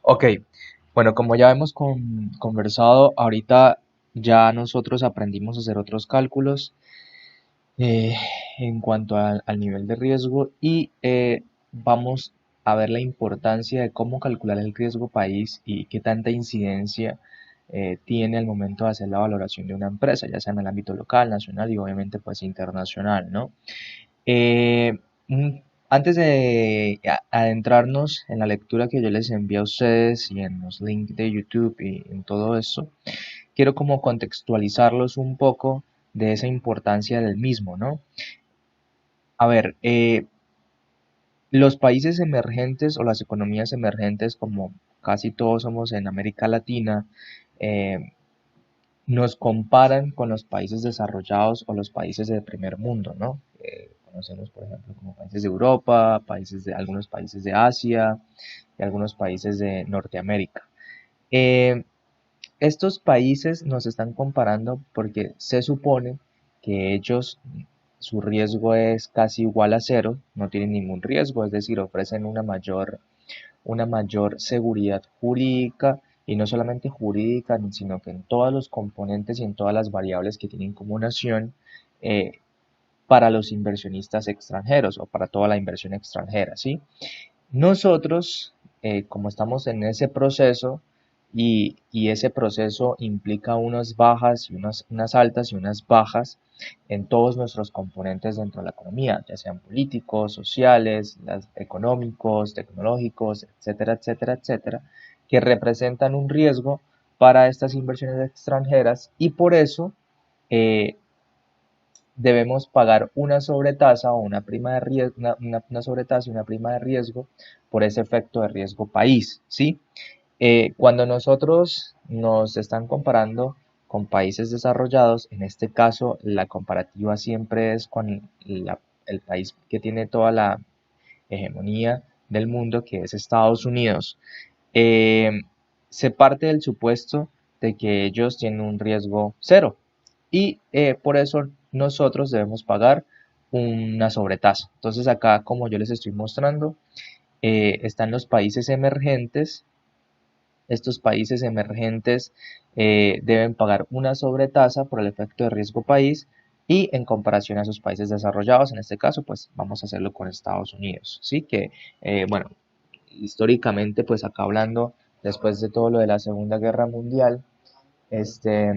Ok, bueno, como ya hemos conversado, ahorita ya nosotros aprendimos a hacer otros cálculos eh, en cuanto al nivel de riesgo y vamos a ver la importancia de cómo calcular el riesgo país y qué tanta incidencia tiene al momento de hacer la valoración de una empresa, ya sea en el ámbito local, nacional y obviamente pues internacional, ¿no? Eh, mm, Antes de adentrarnos en la lectura que yo les envío a ustedes y en los links de YouTube y en todo eso, quiero como contextualizarlos un poco de esa importancia del mismo, ¿no? A ver, los países emergentes o las economías emergentes, como casi todos somos en América Latina, eh, nos comparan con los países desarrollados o los países del primer mundo, ¿no? Conocemos, por ejemplo, como países de Europa, algunos países de Asia y algunos países de Norteamérica. Eh, Estos países nos están comparando porque se supone que ellos, su riesgo es casi igual a cero, no tienen ningún riesgo, es decir, ofrecen una mayor seguridad jurídica y no solamente jurídica, sino que en todos los componentes y en todas las variables que tienen como nación eh, para los inversionistas extranjeros o para toda la inversión extranjera, ¿sí? Nosotros, como estamos en ese proceso y ese proceso implica unas bajas y unas altas y unas bajas en todos nuestros componentes dentro de la economía, ya sean políticos, sociales, económicos, tecnológicos, etcétera, etcétera, etcétera, que representan un riesgo para estas inversiones extranjeras y por eso eh, debemos pagar una sobretasa o una prima de riesgo, una sobretasa y una prima de riesgo por ese efecto de riesgo país, ¿sí? Cuando nosotros nos están comparando con países desarrollados, en este caso la comparativa siempre es con el país que tiene toda la hegemonía del mundo, que es Estados Unidos. Eh, Se parte del supuesto de que ellos tienen un riesgo cero y por eso nosotros debemos pagar una sobretasa. Entonces acá, como yo les estoy mostrando, están los países emergentes. Estos países emergentes deben pagar una sobretasa por el efecto de riesgo país y en comparación a esos países desarrollados, en este caso, pues vamos a hacerlo con Estados Unidos, ¿sí? Que, bueno, históricamente, pues acá hablando, después de todo lo de la Segunda Guerra Mundial, este,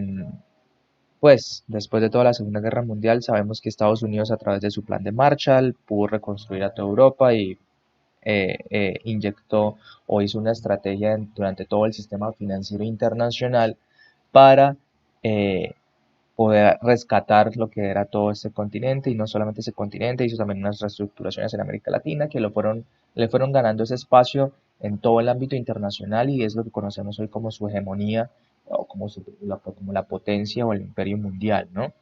pues después de toda la Segunda Guerra Mundial sabemos que Estados Unidos a través de su plan de Marshall pudo reconstruir a toda Europa y inyectó o hizo una estrategia durante todo el sistema financiero internacional para eh, poder rescatar lo que era todo este continente y no solamente ese continente, hizo también unas reestructuraciones en América Latina que le fueron ganando ese espacio en todo el ámbito internacional y es lo que conocemos hoy como su hegemonía o como la potencia o el imperio mundial, ¿no?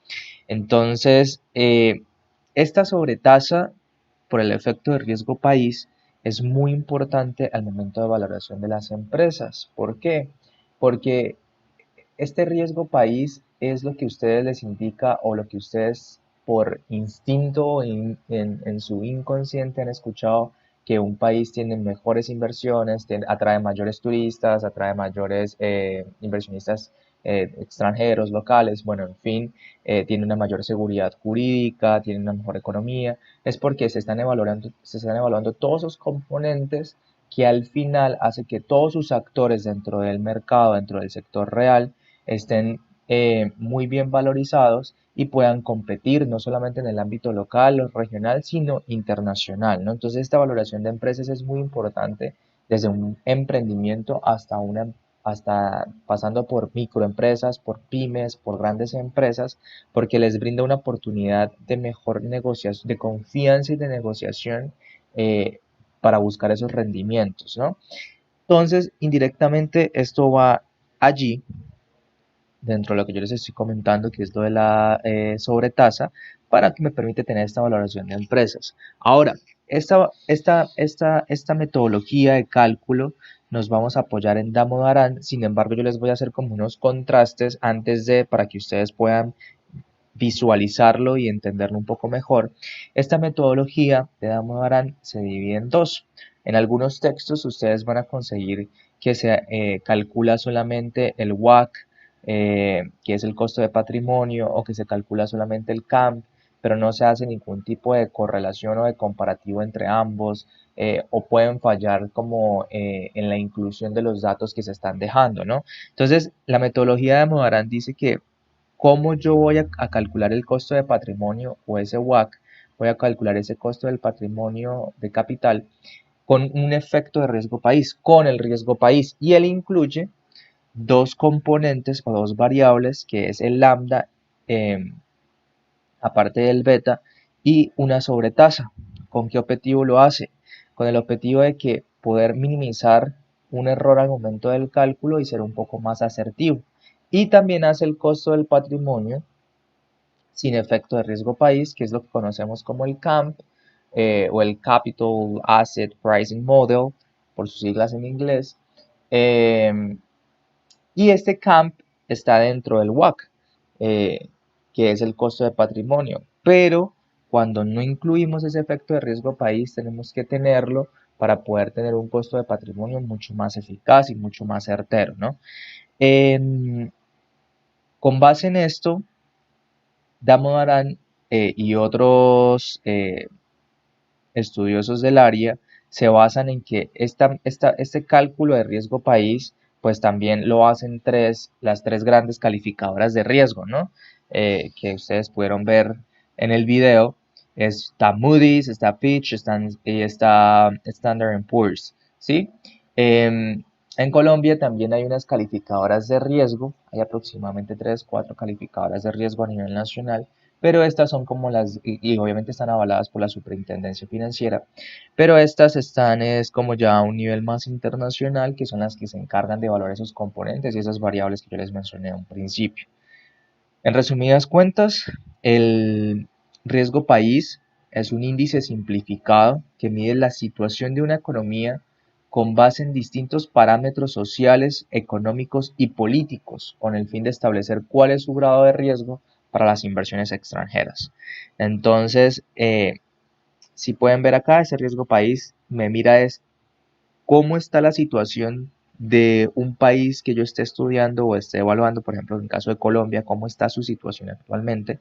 Entonces, esta sobretasa por el efecto de riesgo país es muy importante al momento de valoración de las empresas. ¿Por qué? Porque este riesgo país es lo que a ustedes les indica o lo que ustedes por instinto en su inconsciente han escuchado que un país tiene mejores inversiones, atrae mayores turistas, atrae mayores inversionistas extranjeros, locales, bueno, en fin, tiene una mayor seguridad jurídica, tiene una mejor economía, es porque se están evaluando todos esos componentes que al final hace que todos sus actores dentro del mercado, dentro del sector real, estén muy bien valorizados y puedan competir no solamente en el ámbito local o regional, sino internacional, ¿no? Entonces esta valoración de empresas es muy importante desde un emprendimiento hasta pasando por microempresas, por pymes, por grandes empresas, porque les brinda una oportunidad de mejor negociación, de confianza y de negociación para buscar esos rendimientos, ¿no? Entonces, indirectamente, esto va allí dentro de lo que yo les estoy comentando, que es lo de la sobretasa, para que me permite tener esta valoración de empresas. Ahora, esta metodología de cálculo nos vamos a apoyar en Damodaran, sin embargo yo les voy a hacer como unos contrastes para que ustedes puedan visualizarlo y entenderlo un poco mejor. Esta metodología de Damodaran se divide en dos. En algunos textos ustedes van a conseguir que se calcula solamente el WACC, que es el costo de patrimonio, o que se calcula solamente el CAMP, pero no se hace ningún tipo de correlación o de comparativo entre ambos, o pueden fallar como en la inclusión de los datos que se están dejando, ¿no? Entonces, la metodología de Modarán dice que cómo yo voy a calcular el costo de patrimonio o ese WACC, voy a calcular ese costo del patrimonio de capital con un efecto de riesgo país, con el riesgo país, y él incluye dos componentes o dos variables, que es el lambda, aparte del beta, y una sobretasa. ¿Con qué objetivo lo hace? Con el objetivo de que poder minimizar un error al momento del cálculo y ser un poco más asertivo. Y también hace el costo del patrimonio sin efecto de riesgo país, que es lo que conocemos como el CAMP, o el Capital Asset Pricing Model, por sus siglas en inglés. Eh, y este CAMP está dentro del WACC, que es el costo de patrimonio. Pero cuando no incluimos ese efecto de riesgo país, tenemos que tenerlo para poder tener un costo de patrimonio mucho más eficaz y mucho más certero, ¿no? Con base en esto, Damodaran y otros estudiosos del área se basan en que este cálculo de riesgo país, pues también lo hacen las tres grandes calificadoras de riesgo, ¿no? Que ustedes pudieron ver en el video. Está Moody's, está Fitch, y está Standard Poor's, ¿sí? En Colombia también hay unas calificadoras de riesgo, hay aproximadamente 3, 4 calificadoras de riesgo a nivel nacional, pero estas son como y obviamente están avaladas por la Superintendencia Financiera, pero estas es como ya a un nivel más internacional, que son las que se encargan de evaluar esos componentes y esas variables que yo les mencioné a un principio. En resumidas cuentas, el riesgo país es un índice simplificado que mide la situación de una economía con base en distintos parámetros sociales, económicos y políticos, con el fin de establecer cuál es su grado de riesgo para las inversiones extranjeras. Entonces, si pueden ver acá, ese riesgo país me mira es cómo está la situación de un país que yo esté estudiando o esté evaluando, por ejemplo, en el caso de Colombia, cómo está su situación actualmente,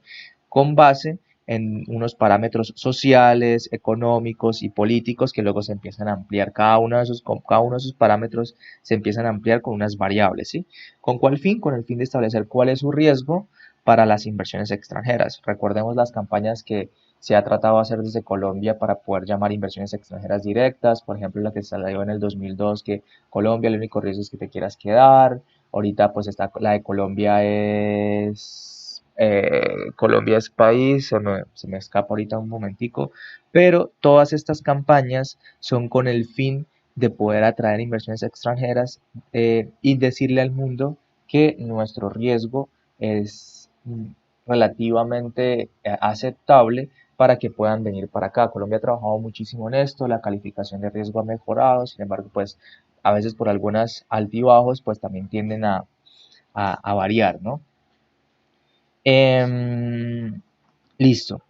con base en unos parámetros sociales, económicos y políticos que luego se empiezan a ampliar. Cada uno de esos parámetros se empiezan a ampliar con unas variables, ¿sí? ¿Con cuál fin? Con el fin de establecer cuál es su riesgo para las inversiones extranjeras. Recordemos las campañas que se ha tratado de hacer desde Colombia para poder llamar inversiones extranjeras directas, por ejemplo la que salió en el 2002, que Colombia, el único riesgo es que te quieras quedar. Ahorita pues está la de Colombia Colombia es país, se me escapa ahorita un momentico, pero todas estas campañas son con el fin de poder atraer inversiones extranjeras, y decirle al mundo que nuestro riesgo es relativamente aceptable para que puedan venir para acá. Colombia ha trabajado muchísimo en esto, la calificación de riesgo ha mejorado, sin embargo, pues a veces por algunas altibajos, pues también tienden a variar, ¿no? Listo.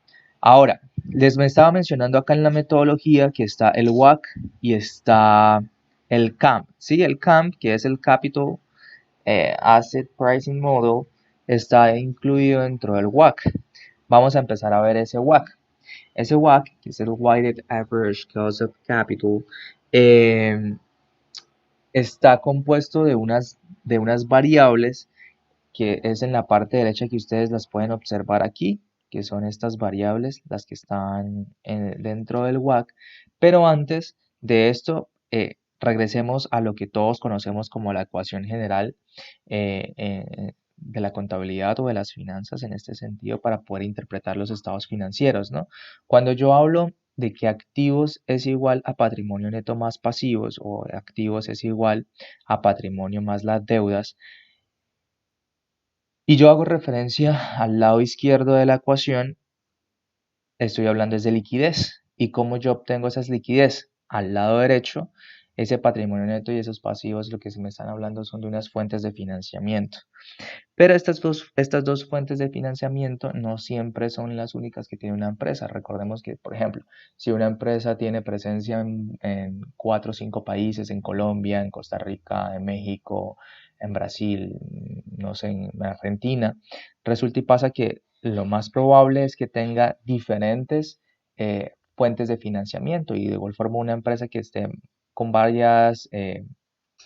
Ahora, me estaba mencionando acá en la metodología que está el WACC y está el CAMP, ¿sí? El CAMP, que es el Capital Asset Pricing Model, está incluido dentro del WACC. Vamos a empezar a ver ese WACC. Ese WACC, que es el Weighted Average Cost of Capital, está compuesto de unas variables que es en la parte derecha que ustedes las pueden observar aquí, que son estas variables, las que están dentro del WACC. Pero antes de esto, regresemos a lo que todos conocemos como la ecuación general de la contabilidad o de las finanzas en este sentido para poder interpretar los estados financieros, ¿no? Cuando yo hablo de que activos es igual a patrimonio neto más pasivos, o activos es igual a patrimonio más las deudas, y yo hago referencia al lado izquierdo de la ecuación, estoy hablando de liquidez. ¿Y cómo yo obtengo esa liquidez? Al lado derecho ese patrimonio neto y esos pasivos, lo que se me están hablando son de unas fuentes de financiamiento. Pero estas dos fuentes de financiamiento no siempre son las únicas que tiene una empresa. Recordemos que, por ejemplo, si una empresa tiene presencia en 4 o 5 países, en Colombia, en Costa Rica, en México, en Brasil, no sé, en Argentina, resulta y pasa que lo más probable es que tenga diferentes fuentes de financiamiento y de igual forma una empresa que esté con varias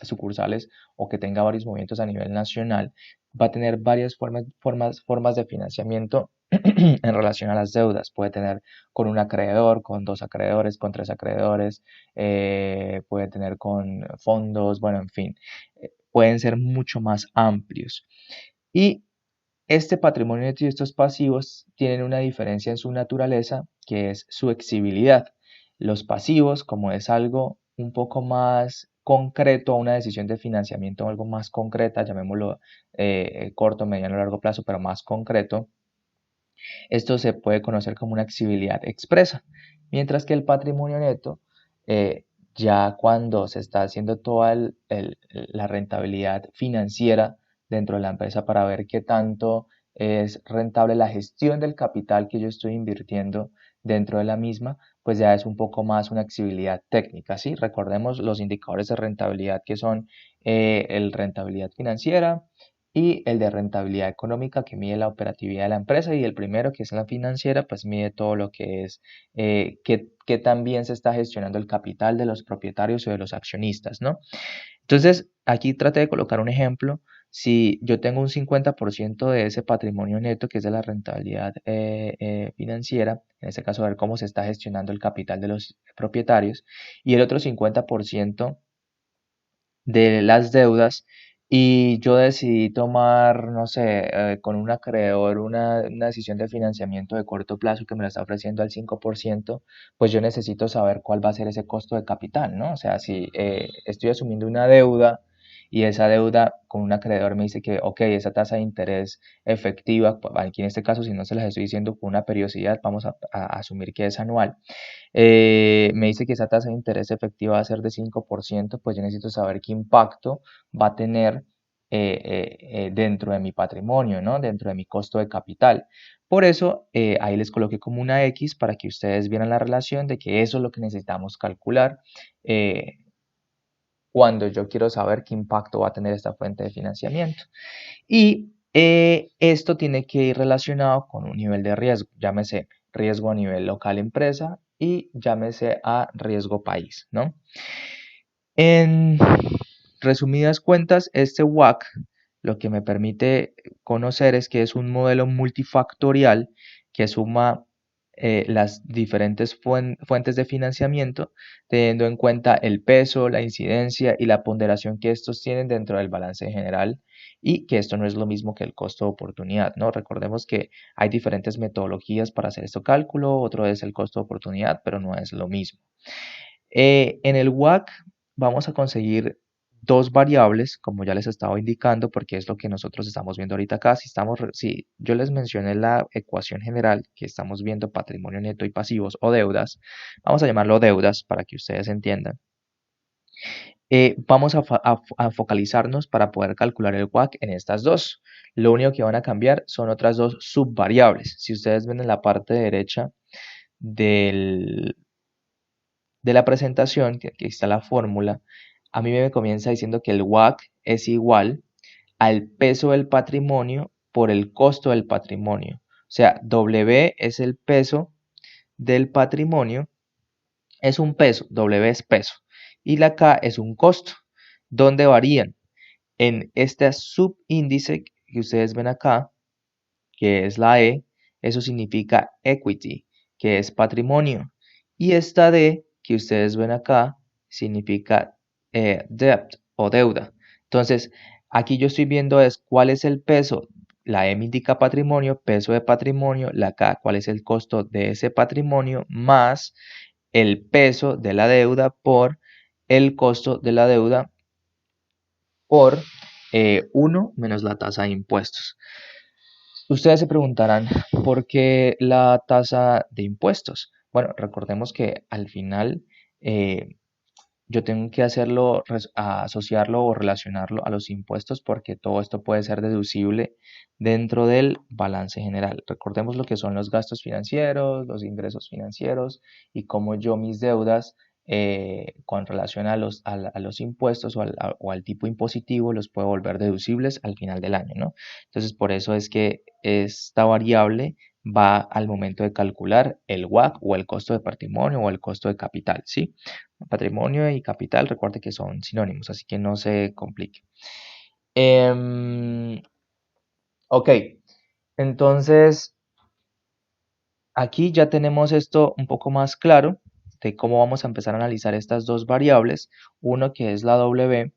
sucursales o que tenga varios movimientos a nivel nacional, va a tener varias formas de financiamiento en relación a las deudas. Puede tener con un acreedor, con 2 acreedores, con 3 acreedores, puede tener con fondos, bueno, en fin, pueden ser mucho más amplios. Y este patrimonio neto y estos pasivos tienen una diferencia en su naturaleza, que es su exigibilidad. Los pasivos, como es algo un poco más concreto a una decisión de financiamiento, algo más concreta, llamémoslo corto, mediano, largo plazo, pero más concreto, esto se puede conocer como una exigibilidad expresa, mientras que el patrimonio neto, ya cuando se está haciendo toda la rentabilidad financiera dentro de la empresa para ver qué tanto es rentable la gestión del capital que yo estoy invirtiendo dentro de la misma, pues ya es un poco más una exigibilidad técnica, ¿sí? Recordemos los indicadores de rentabilidad que son el rentabilidad financiera, y el de rentabilidad económica que mide la operatividad de la empresa y el primero que es la financiera pues mide todo lo que es que también se está gestionando el capital de los propietarios o de los accionistas, ¿no? Entonces aquí traté de colocar un ejemplo. Si yo tengo un 50% de ese patrimonio neto que es de la rentabilidad financiera, en este caso ver cómo se está gestionando el capital de los propietarios y el otro 50% de las deudas y yo decidí tomar, no sé, con un acreedor una decisión de financiamiento de corto plazo que me lo está ofreciendo al 5%, pues yo necesito saber cuál va a ser ese costo de capital, ¿no? O sea, si estoy asumiendo una deuda y esa deuda con un acreedor me dice que, ok, esa tasa de interés efectiva, aquí en este caso, si no se las estoy diciendo con una periodicidad, vamos a asumir que es anual. Me dice que esa tasa de interés efectiva va a ser de 5%, pues yo necesito saber qué impacto va a tener dentro de mi patrimonio, ¿no? Dentro de mi costo de capital. Por eso ahí les coloqué como una X para que ustedes vieran la relación de que eso es lo que necesitamos calcular eh, cuando yo quiero saber qué impacto va a tener esta fuente de financiamiento. Y esto tiene que ir relacionado con un nivel de riesgo, llámese riesgo a nivel local empresa y llámese a riesgo país, ¿no? En resumidas cuentas, este WACC lo que me permite conocer es que es un modelo multifactorial que suma las diferentes fuentes de financiamiento, teniendo en cuenta el peso, la incidencia y la ponderación que estos tienen dentro del balance general y que esto no es lo mismo que el costo de oportunidad, ¿no? Recordemos que hay diferentes metodologías para hacer este cálculo, otro es el costo de oportunidad, pero no es lo mismo. En el WACC vamos a conseguir dos variables, como ya les estaba indicando, porque es lo que nosotros estamos viendo ahorita acá. Si yo les mencioné la ecuación general, que estamos viendo patrimonio neto y pasivos o deudas, vamos a llamarlo deudas para que ustedes entiendan. Vamos a focalizarnos para poder calcular el WACC en estas dos. Lo único que van a cambiar son otras dos subvariables. Si ustedes ven en la parte derecha del, de la presentación, que aquí está la fórmula, a mí me comienza diciendo que el WACC es igual al peso del patrimonio por el costo del patrimonio. O sea, W es el peso del patrimonio, es un peso, W es peso, y la K es un costo, donde varían en este subíndice que ustedes ven acá, que es la E, eso significa equity, que es patrimonio. Y esta D que ustedes ven acá significa debt o deuda. Entonces, aquí yo estoy viendo es cuál es el peso. La E me indica patrimonio, peso de patrimonio, la K cuál es el costo de ese patrimonio, más el peso de la deuda por el costo de la deuda por 1 menos la tasa de impuestos. Ustedes se preguntarán, ¿por qué la tasa de impuestos? Bueno, recordemos que al final yo tengo que hacerlo, asociarlo o relacionarlo a los impuestos porque todo esto puede ser deducible dentro del balance general. Recordemos lo que son los gastos financieros, los ingresos financieros y cómo yo mis deudas con relación a los impuestos o al tipo impositivo los puedo volver deducibles al final del año, ¿no? Entonces, por eso es que esta variable va al momento de calcular el WAC o el costo de patrimonio o el costo de capital, ¿sí? Patrimonio y capital, recuerde que son sinónimos, así que no se complique. Ok, entonces aquí ya tenemos esto un poco más claro de cómo vamos a empezar a analizar estas dos variables. Uno que es la W,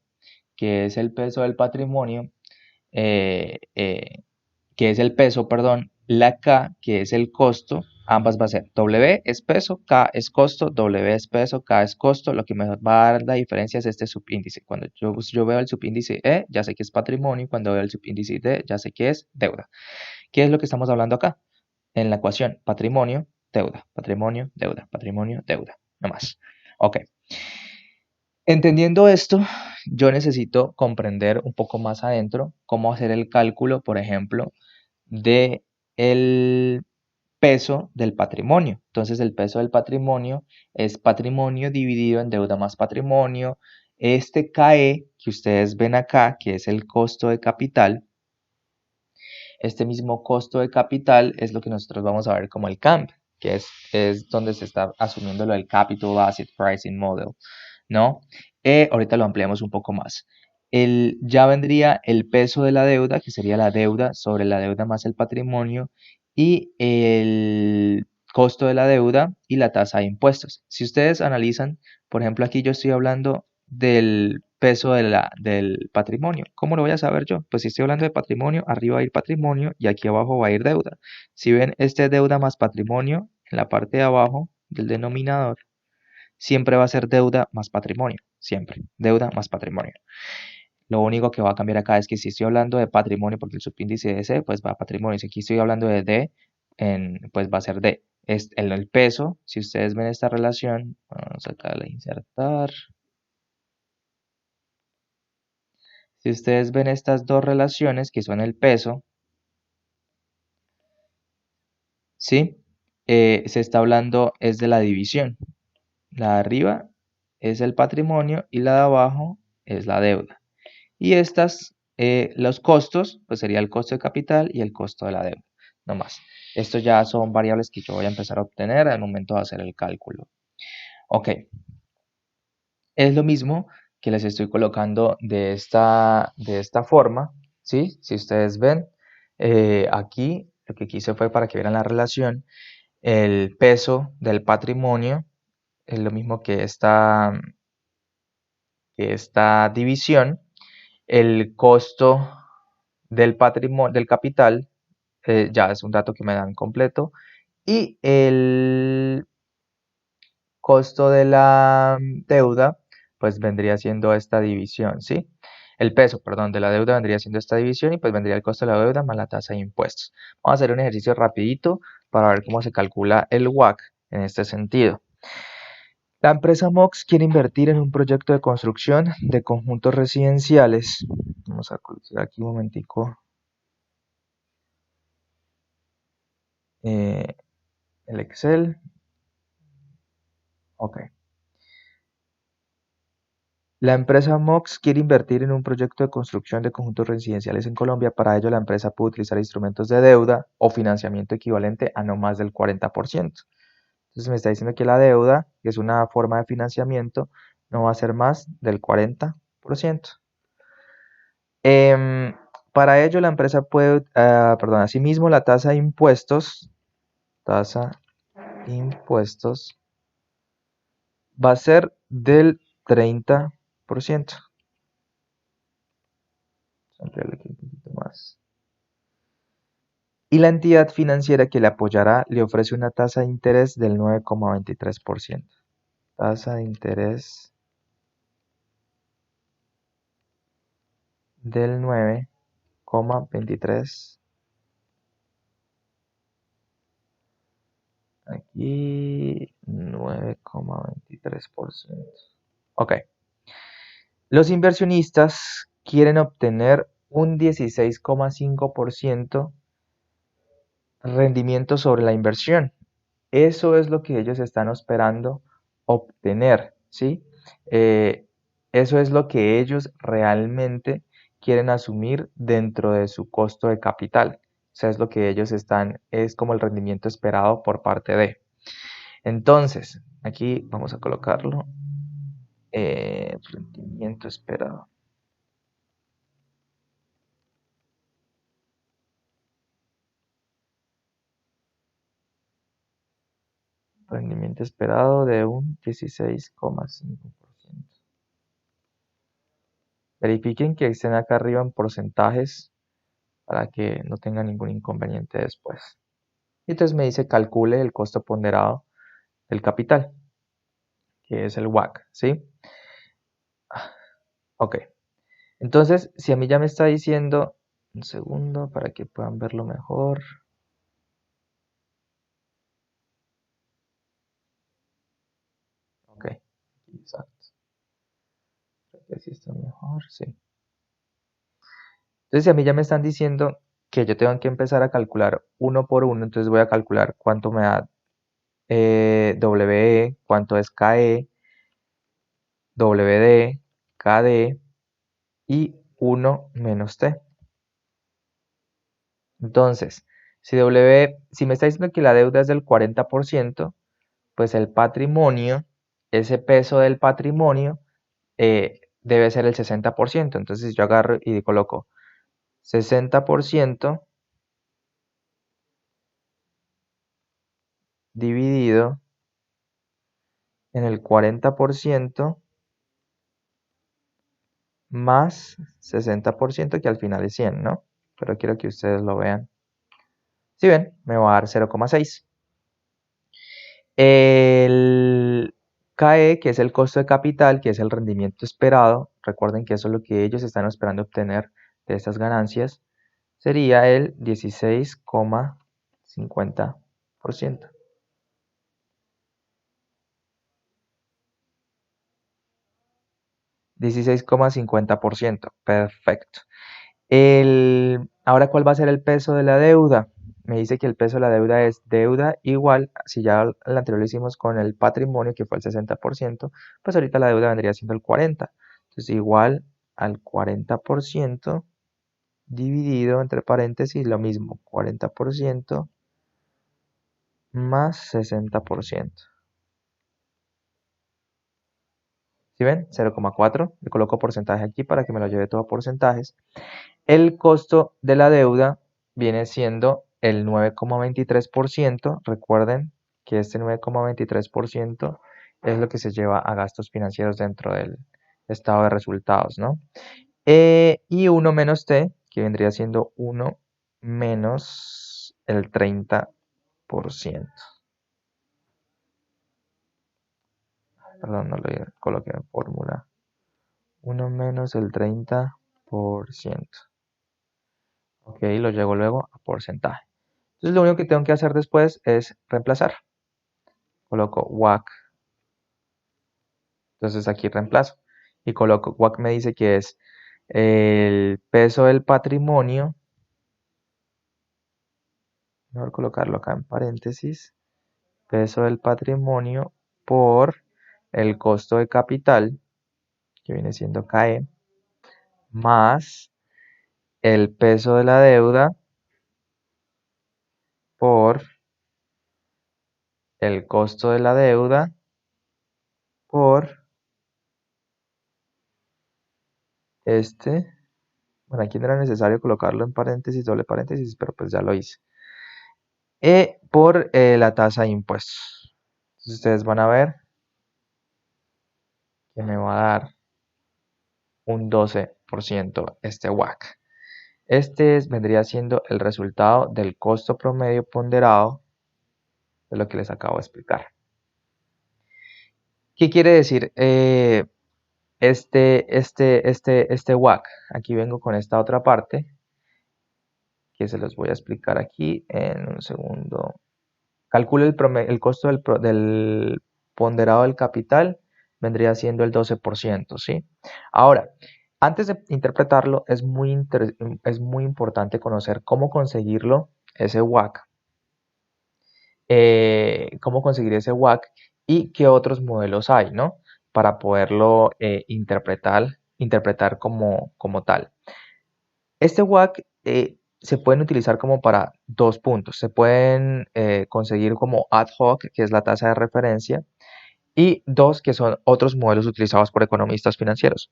que es el peso del patrimonio, eh, eh, que es el peso, perdón, la K, que es el costo, ambas va a ser W es peso, K es costo, W es peso, K es costo, lo que me va a dar la diferencia es este subíndice. Cuando yo veo el subíndice E, ya sé que es patrimonio, cuando veo el subíndice D, ya sé que es deuda. ¿Qué es lo que estamos hablando acá? En la ecuación, patrimonio, deuda, patrimonio, deuda, patrimonio, deuda, no más. Ok. Entendiendo esto, yo necesito comprender un poco más adentro cómo hacer el cálculo, por ejemplo, de el peso del patrimonio. Entonces, el peso del patrimonio es patrimonio dividido en deuda más patrimonio. Este KE que ustedes ven acá, que es el costo de capital, este mismo costo de capital es lo que nosotros vamos a ver como el CAMP, que es donde se está asumiendo lo del Capital Asset Pricing Model, ¿no? Ahorita lo ampliamos un poco más. Ya vendría el peso de la deuda, que sería la deuda sobre la deuda más el patrimonio, y el costo de la deuda y la tasa de impuestos. Si ustedes analizan, por ejemplo, aquí yo estoy hablando del peso del patrimonio. ¿Cómo lo voy a saber yo? Pues si estoy hablando de patrimonio, arriba va a ir patrimonio y aquí abajo va a ir deuda. Si ven, este deuda más patrimonio, en la parte de abajo del denominador, siempre va a ser deuda más patrimonio, siempre, deuda más patrimonio. Lo único que va a cambiar acá es que si estoy hablando de patrimonio, porque el subíndice de C, pues va a patrimonio. Si aquí estoy hablando de D, pues va a ser D. El peso, si ustedes ven esta relación, vamos acá a insertar. Si ustedes ven estas dos relaciones, que son el peso, ¿sí? Se está hablando es de la división. La de arriba es el patrimonio y la de abajo es la deuda. Y estas, los costos, pues sería el costo de capital y el costo de la deuda, no más. Estos ya son variables que yo voy a empezar a obtener al momento de hacer el cálculo. Ok, es lo mismo que les estoy colocando de esta forma, ¿sí? Si ustedes ven, aquí lo que quise fue para que vieran la relación, el peso del patrimonio es lo mismo que esta división, el costo del patrimonio, del capital, ya es un dato que me dan completo, y el costo de la deuda, pues vendría siendo esta división, ¿sí? El peso, perdón, de la deuda vendría siendo esta división y pues vendría el costo de la deuda más la tasa de impuestos. Vamos a hacer un ejercicio rapidito para ver cómo se calcula el WAC en este sentido. La empresa Mox quiere invertir en un proyecto de construcción de conjuntos residenciales. Vamos a colocar aquí un momentico el Excel. Ok. La empresa Mox quiere invertir en un proyecto de construcción de conjuntos residenciales en Colombia. Para ello, la empresa puede utilizar instrumentos de deuda o financiamiento equivalente a no más del 40%. Entonces me está diciendo que la deuda, que es una forma de financiamiento, no va a ser más del 40%. Em, para ello, la empresa puede, perdón, asimismo, la tasa de impuestos va a ser del 30%. Ampliarle aquí un poquito más. Y la entidad financiera que le apoyará le ofrece una tasa de interés del 9,23%. Tasa de interés del 9,23%. Aquí 9,23%. Ok. Los inversionistas quieren obtener un 16,5% rendimiento sobre la inversión. Eso es lo que ellos están esperando obtener, ¿sí? Eh, Eso es lo que ellos realmente quieren asumir dentro de su costo de capital. O sea, es lo que ellos están, es como el rendimiento esperado por parte de. Entonces, aquí vamos a colocarlo. Rendimiento esperado. Rendimiento esperado de un 16,5%. Verifiquen que estén acá arriba en porcentajes para que no tenga ningún inconveniente después. Y entonces me dice calcule el costo ponderado del capital, que es el WACC, ¿sí? Ok. Entonces, si a mí ya me está diciendo, un segundo para que puedan verlo mejor. Ok, exacto. Creo que así está mejor, sí. Entonces, si a mí ya me están diciendo que yo tengo que empezar a calcular uno por uno, entonces voy a calcular cuánto me da WE, cuánto es KE, WD, KD y 1 menos T. Entonces, si me está diciendo que la deuda es del 40%, pues el patrimonio, ese peso del patrimonio, debe ser el 60%. Entonces yo agarro y coloco 60% dividido en el 40% más 60%, que al final es 100, ¿no? Pero quiero que ustedes lo vean. Si ven, me va a dar 0,6. El KE, que es el costo de capital, que es el rendimiento esperado, recuerden que eso es lo que ellos están esperando obtener de estas ganancias, sería el 16,50%. 16,50%, perfecto. Ahora, ¿cuál va a ser el peso de la deuda? Me dice que el peso de la deuda es deuda igual, si ya el anterior lo hicimos con el patrimonio, que fue el 60%, pues ahorita la deuda vendría siendo el 40%. Entonces, igual al 40% dividido entre paréntesis, lo mismo, 40% más 60%. ¿Sí ven? 0,4. Le coloco porcentaje aquí para que me lo lleve todo a porcentajes. El costo de la deuda viene siendo el 9,23%. Recuerden que este 9,23% es lo que se lleva a gastos financieros dentro del estado de resultados, ¿no? Y 1 menos T, que vendría siendo 1 menos el 30%. Perdón, no lo coloqué en fórmula. 1 menos el 30%. Ok, lo llevo luego a porcentaje. Entonces lo único que tengo que hacer después es reemplazar. Coloco WACC. Entonces aquí reemplazo. Y coloco, WACC me dice que es el peso del patrimonio. Mejor colocarlo acá en paréntesis. Peso del patrimonio por el costo de capital, que viene siendo KE, más el peso de la deuda por el costo de la deuda por este. Bueno, aquí no era necesario colocarlo en paréntesis, doble paréntesis, pero pues ya lo hice. Por la tasa de impuestos. Entonces ustedes van a ver que me va a dar un 12% este WACC. Vendría siendo el resultado del costo promedio ponderado de lo que les acabo de explicar. ¿Qué quiere decir este WACC? Aquí vengo con esta otra parte que se los voy a explicar aquí en un segundo. Calcule el costo del ponderado del capital vendría siendo el 12%, ¿sí? Ahora, antes de interpretarlo, es muy importante conocer cómo conseguirlo, ese WACC, cómo conseguir ese WACC y qué otros modelos hay, ¿no? Para poderlo interpretar como tal. Este WACC se pueden utilizar como para dos puntos. Se pueden conseguir como ad hoc, que es la tasa de referencia, y dos, que son otros modelos utilizados por economistas financieros.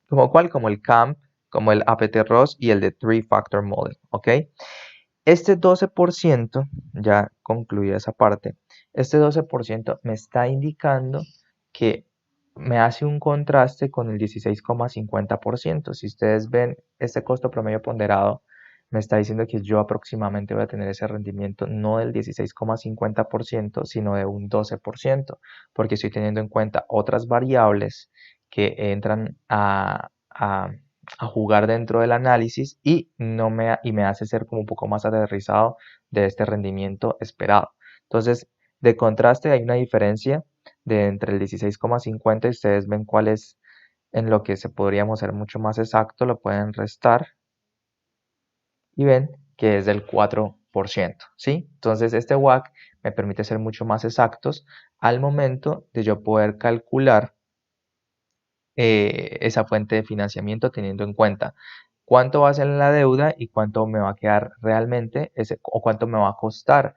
¿Como cuál? Como el CAMP, como el APT-ROS y el de Three Factor Model, ¿ok? Este 12%, ya concluida esa parte, este 12% me está indicando que me hace un contraste con el 16,50%. Si ustedes ven este costo promedio ponderado, me está diciendo que yo aproximadamente voy a tener ese rendimiento no del 16,50%, sino de un 12%, porque estoy teniendo en cuenta otras variables que entran a jugar dentro del análisis y me hace ser como un poco más aterrizado de este rendimiento esperado. Entonces, de contraste hay una diferencia de entre el 16,50 y ustedes ven cuál es en lo que se podríamos ser mucho más exacto, lo pueden restar y ven que es del 4%, ¿sí? Entonces, este WACC me permite ser mucho más exactos al momento de yo poder calcular esa fuente de financiamiento teniendo en cuenta cuánto va a ser la deuda y cuánto me va a quedar realmente o cuánto me va a costar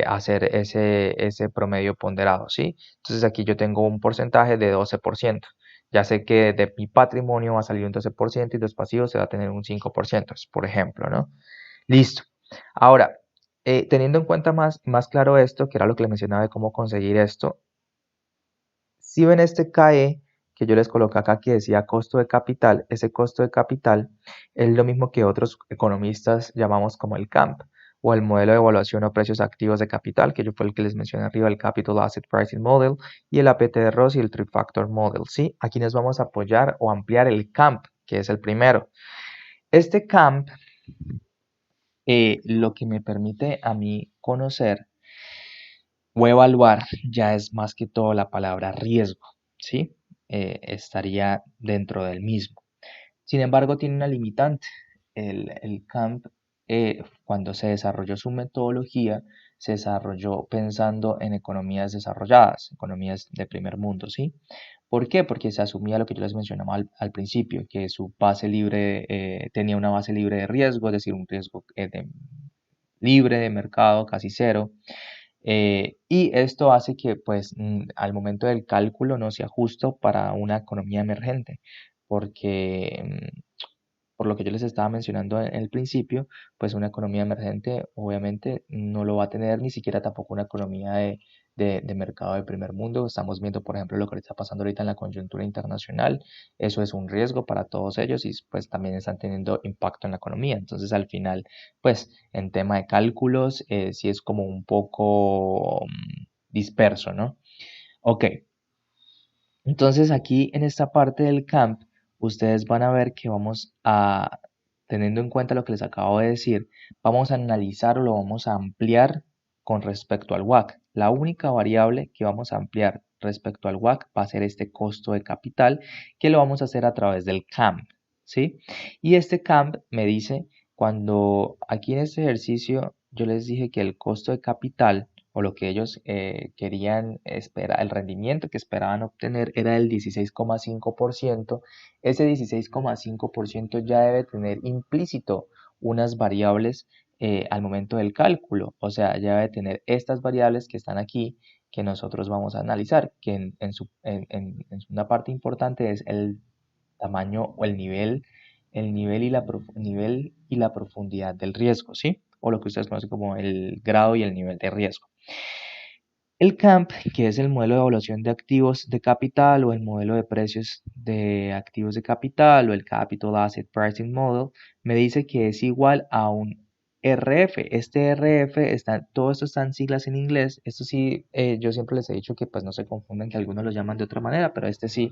hacer ese promedio ponderado, ¿sí? Entonces aquí yo tengo un porcentaje de 12%. Ya sé que de mi patrimonio va a salir un 12% y los pasivos se va a tener un 5%, por ejemplo, ¿no? Listo. Ahora, teniendo en cuenta más claro esto, que era lo que les mencionaba de cómo conseguir esto, si ven este KE que yo les coloqué acá que decía costo de capital, ese costo de capital es lo mismo que otros economistas llamamos como el CAMP o el modelo de evaluación o precios activos de capital, que yo fue el que les mencioné arriba, el Capital Asset Pricing Model y el APT de Ross y el Three Factor Model, ¿sí? Aquí nos vamos a apoyar o ampliar el CAMP, que es el primero. Este CAMP lo que me permite a mí conocer o evaluar ya es más que todo la palabra riesgo, ¿sí? Estaría dentro del mismo. Sin embargo, tiene una limitante. El CAMP, cuando se desarrolló su metodología, se desarrolló pensando en economías desarrolladas, economías de primer mundo, ¿sí? ¿Por qué? Porque se asumía lo que yo les mencionaba al principio, que su base libre tenía una base libre de riesgo, es decir, un riesgo libre de mercado, casi cero. Y esto hace que, pues, al momento del cálculo no sea justo para una economía emergente, porque, por lo que yo les estaba mencionando en el principio, pues una economía emergente obviamente no lo va a tener, ni siquiera tampoco una economía de mercado de primer mundo. Estamos viendo, por ejemplo, lo que está pasando ahorita en la coyuntura internacional. Eso es un riesgo para todos ellos y pues también están teniendo impacto en la economía. Entonces, al final, pues en tema de cálculos, sí es como un poco disperso, ¿no? Ok, entonces aquí en esta parte del camp, ustedes van a ver que teniendo en cuenta lo que les acabo de decir, vamos a analizar o lo vamos a ampliar con respecto al WACC. La única variable que vamos a ampliar respecto al WACC va a ser este costo de capital, que lo vamos a hacer a través del CAMP, ¿sí? Y este CAMP me dice, cuando aquí en este ejercicio yo les dije que el costo de capital o lo que ellos querían esperar, el rendimiento que esperaban obtener era del 16,5%. Ese 16,5% ya debe tener implícito unas variables al momento del cálculo, o sea, ya debe tener estas variables que están aquí que nosotros vamos a analizar, que en una parte importante es el tamaño o nivel y la profundidad del riesgo, ¿sí? O lo que ustedes conocen como el grado y el nivel de riesgo. El CAMP, que es el modelo de evaluación de activos de capital o el modelo de precios de activos de capital o el Capital Asset Pricing Model, me dice que es igual a un RF. Este RF, todo esto está en siglas en inglés. Esto sí, yo siempre les he dicho que pues no se confunden, que algunos lo llaman de otra manera, pero este sí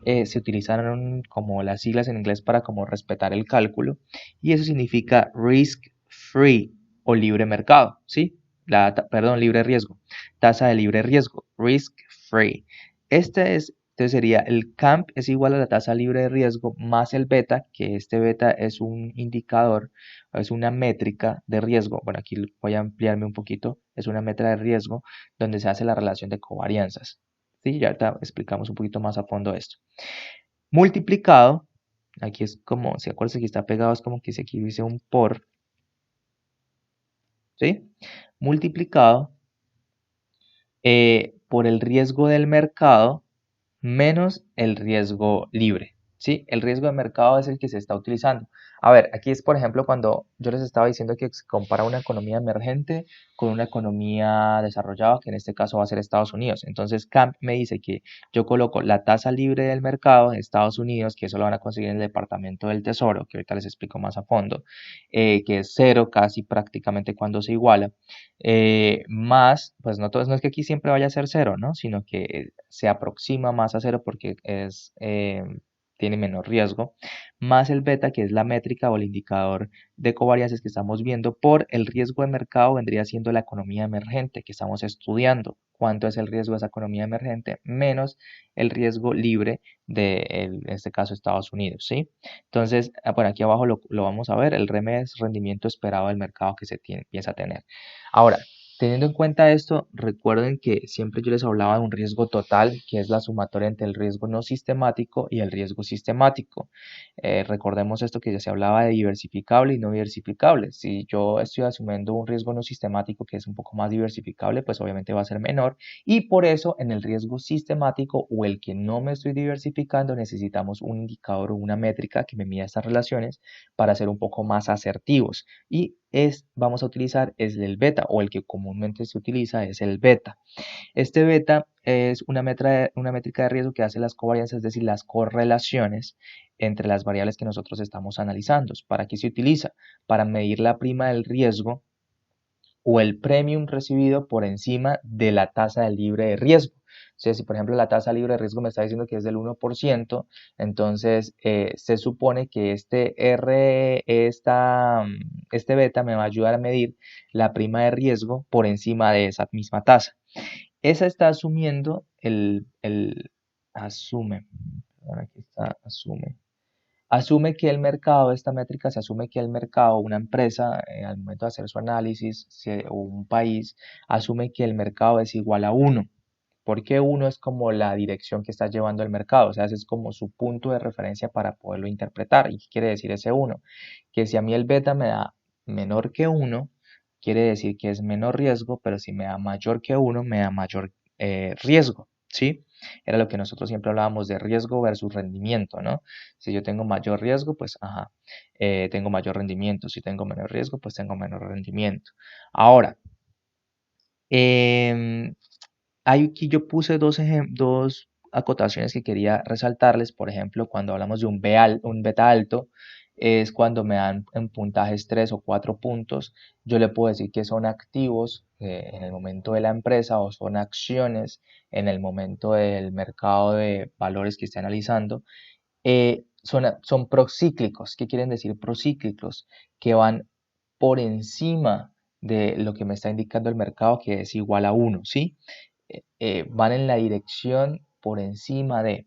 se utilizaron como las siglas en inglés para como respetar el cálculo. Y eso significa risk free o libre mercado, ¿sí? Perdón, libre riesgo. Tasa de libre riesgo, risk free. Entonces sería el CAMP es igual a la tasa libre de riesgo más el beta, que este beta es un indicador, es una métrica de riesgo. Bueno, aquí voy a ampliarme un poquito. Es una métrica de riesgo donde se hace la relación de covarianzas. ¿Sí? Ya ahorita explicamos un poquito más a fondo esto. Multiplicado, aquí es como, si acuerdan que está pegado, es como que si aquí dice un por, ¿sí? Multiplicado por el riesgo del mercado menos el riesgo libre, ¿sí? El riesgo de mercado es el que se está utilizando. A ver, aquí es, por ejemplo, cuando yo les estaba diciendo que se compara una economía emergente con una economía desarrollada, que en este caso va a ser Estados Unidos. Entonces, Camp me dice que yo coloco la tasa libre del mercado en Estados Unidos, que eso lo van a conseguir en el Departamento del Tesoro, que ahorita les explico más a fondo, que es cero casi prácticamente cuando se iguala. Más, pues no es que aquí siempre vaya a ser cero, ¿no? Sino que se aproxima más a cero porque tiene menos riesgo, más el beta, que es la métrica o el indicador de covariances que estamos viendo, por el riesgo de mercado vendría siendo la economía emergente que estamos estudiando. ¿Cuánto es el riesgo de esa economía emergente? Menos el riesgo libre de, en este caso, Estados Unidos, ¿sí? Entonces, bueno, aquí abajo lo vamos a ver, el REM es rendimiento esperado del mercado que se piensa tener. Ahora, teniendo en cuenta esto, recuerden que siempre yo les hablaba de un riesgo total, que es la sumatoria entre el riesgo no sistemático y el riesgo sistemático. Recordemos esto que ya se hablaba de diversificable y no diversificable. Si yo estoy asumiendo un riesgo no sistemático que es un poco más diversificable, pues obviamente va a ser menor. Y por eso en el riesgo sistemático o el que no me estoy diversificando, necesitamos un indicador o una métrica que me mida estas relaciones para ser un poco más asertivos. Y vamos a utilizar es el beta, o el que comúnmente se utiliza es el beta. Este beta es una métrica de riesgo que hace las covarianzas, es decir, las correlaciones entre las variables que nosotros estamos analizando. ¿Para qué se utiliza? Para medir la prima del riesgo o el premium recibido por encima de la tasa de libre de riesgo. O sea, si por ejemplo la tasa libre de riesgo me está diciendo que es del 1%, entonces se supone que este beta me va a ayudar a medir la prima de riesgo por encima de esa misma tasa. Esa está asumiendo asume, perdón, aquí está, asume que el mercado, esta métrica se asume que el mercado, una empresa, al momento de hacer su análisis, o un país, asume que el mercado es igual a 1. Porque 1 es como la dirección que está llevando el mercado, o sea, ese es como su punto de referencia para poderlo interpretar. ¿Y qué quiere decir ese 1? Que si a mí el beta me da menor que 1, quiere decir que es menor riesgo, pero si me da mayor que 1, me da mayor riesgo, ¿sí? Era lo que nosotros siempre hablábamos de riesgo versus rendimiento, ¿no? Si yo tengo mayor riesgo, pues, tengo mayor rendimiento. Si tengo menor riesgo, pues tengo menor rendimiento. Ahora, em, aquí yo puse dos acotaciones que quería resaltarles. Por ejemplo, cuando hablamos de un beta alto, es cuando me dan en puntajes 3 o 4 puntos. Yo le puedo decir que son activos en el momento de la empresa o son acciones en el momento del mercado de valores que esté analizando. Son procíclicos. ¿Qué quieren decir procíclicos? Que van por encima de lo que me está indicando el mercado, que es igual a 1, ¿sí? Van en la dirección por encima de.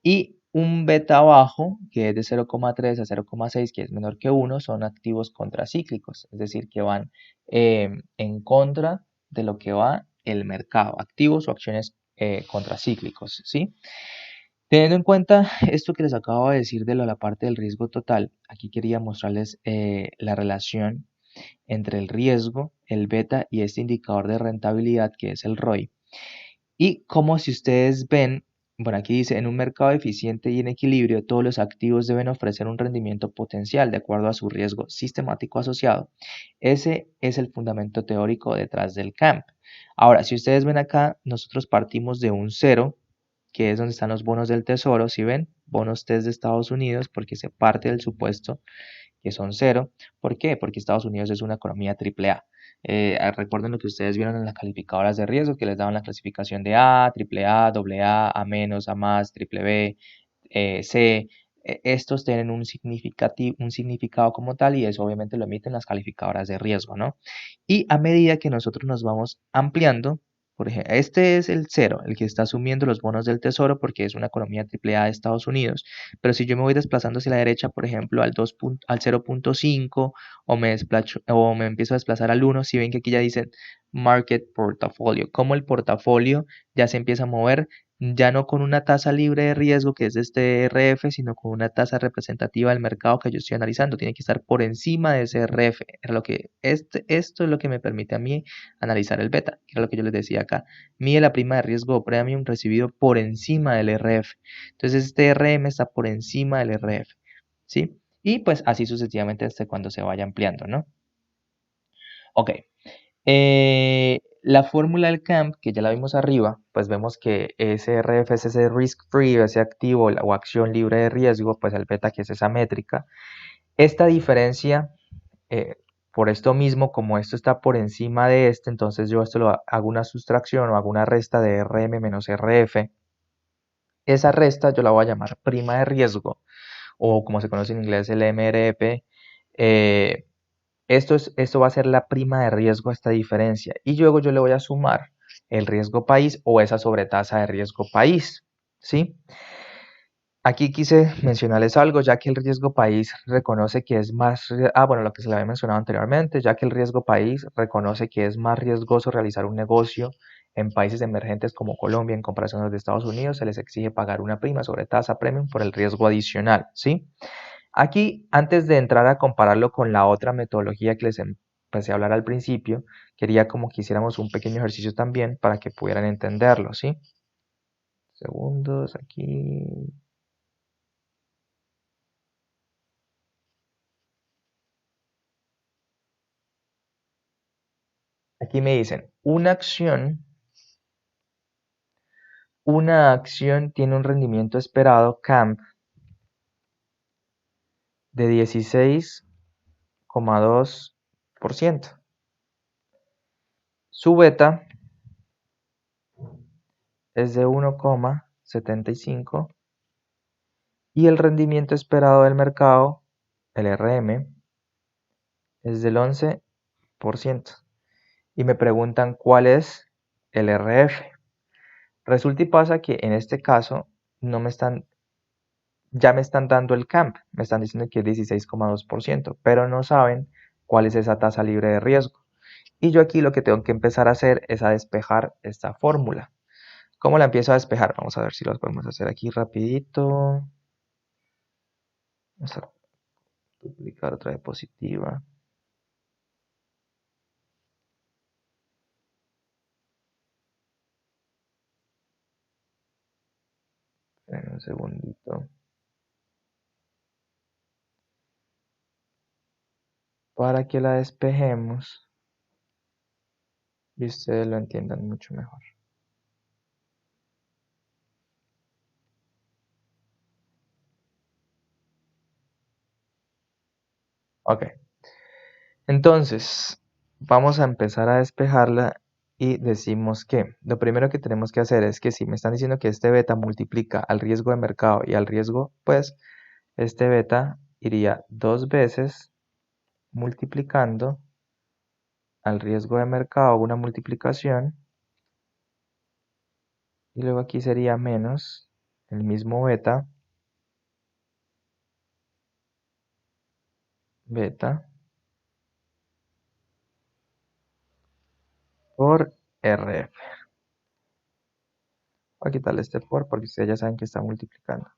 Y un beta bajo, que es de 0,3 a 0,6, que es menor que 1, son activos contracíclicos, es decir, que van en contra de lo que va el mercado, activos o acciones contracíclicos, ¿sí? Teniendo en cuenta esto que les acabo de decir de la parte del riesgo total, aquí quería mostrarles la relación entre el riesgo, el beta y este indicador de rentabilidad que es el ROI. Y como si ustedes ven, bueno, aquí dice, en un mercado eficiente y en equilibrio, todos los activos deben ofrecer un rendimiento potencial de acuerdo a su riesgo sistemático asociado. Ese es el fundamento teórico detrás del CAMP. Ahora, si ustedes ven acá, nosotros partimos de un 0, que es donde están los bonos del tesoro, ¿sí ven? Bonos TES de Estados Unidos, porque se parte del supuesto que son 0. ¿Por qué? Porque Estados Unidos es una economía triple A. Recuerden lo que ustedes vieron en las calificadoras de riesgo, que les daban la clasificación de A, triple A, doble A menos, A más, triple B, C. Estos tienen un significado como tal y eso obviamente lo emiten las calificadoras de riesgo, ¿no? Y a medida que nosotros nos vamos ampliando, Por ejemplo, este es el cero, el que está asumiendo los bonos del tesoro porque es una economía triple A de Estados Unidos. Pero si yo me voy desplazando hacia la derecha, por ejemplo, al 0.5 o me empiezo a desplazar al 1, si ven que aquí ya dicen Market Portfolio, como el portafolio ya se empieza a mover, ya no con una tasa libre de riesgo que es este RF, sino con una tasa representativa del mercado que yo estoy analizando. Tiene que estar por encima de ese RF. Esto es lo que me permite a mí analizar el beta, que era lo que yo les decía acá. Mide la prima de riesgo o premium recibido por encima del RF. Entonces este RM está por encima del RF, ¿sí? Y pues así sucesivamente hasta cuando se vaya ampliando, ¿no? Ok. La fórmula del CAMP, que ya la vimos arriba, pues vemos que ese RF es ese risk free, ese activo o acción libre de riesgo, pues el beta que es esa métrica. Esta diferencia eh, por esto mismo, como esto está por encima de este, entonces yo esto lo hago una sustracción o hago una resta de RM menos RF. Esa resta yo la voy a llamar prima de riesgo o como se conoce en inglés el MRP. Eh, esto va a ser la prima de riesgo a esta diferencia y luego yo le voy a sumar el riesgo país o esa sobretasa de riesgo país, ¿sí? Aquí quise mencionarles algo, ya que el riesgo país reconoce que es más, bueno, lo que se le había mencionado anteriormente, ya que el riesgo país reconoce que es más riesgoso realizar un negocio en países emergentes como Colombia en comparación a los de Estados Unidos, se les exige pagar una prima sobre tasa premium por el riesgo adicional, ¿sí? Aquí, antes de entrar a compararlo con la otra metodología que les empecé a hablar al principio, quería como que hiciéramos un pequeño ejercicio también para que pudieran entenderlo, ¿sí? Segundos, aquí. Aquí me dicen, una acción tiene un rendimiento esperado CAMP de 16,2%. Su beta es de 1,75 y el rendimiento esperado del mercado, el RM, es del 11%. Y me preguntan cuál es el RF. Resulta y pasa que en este caso no me están ya me están dando el CAMP, me están diciendo que es 16,2%, pero no saben cuál es esa tasa libre de riesgo. Y yo aquí lo que tengo que empezar a hacer es a despejar esta fórmula. ¿Cómo la empiezo a despejar? Vamos a ver si lo podemos hacer aquí rapidito. Vamos a duplicar otra diapositiva. En un segundito. Para que la despejemos y ustedes lo entiendan mucho mejor. Ok. Entonces, vamos a empezar a despejarla y decimos que lo primero que tenemos que hacer es que si me están diciendo que este beta multiplica al riesgo de mercado y al riesgo, pues este beta iría dos veces multiplicando al riesgo de mercado una multiplicación y luego aquí sería menos el mismo beta por RF. Voy a quitarle este por porque ustedes ya saben que está multiplicando.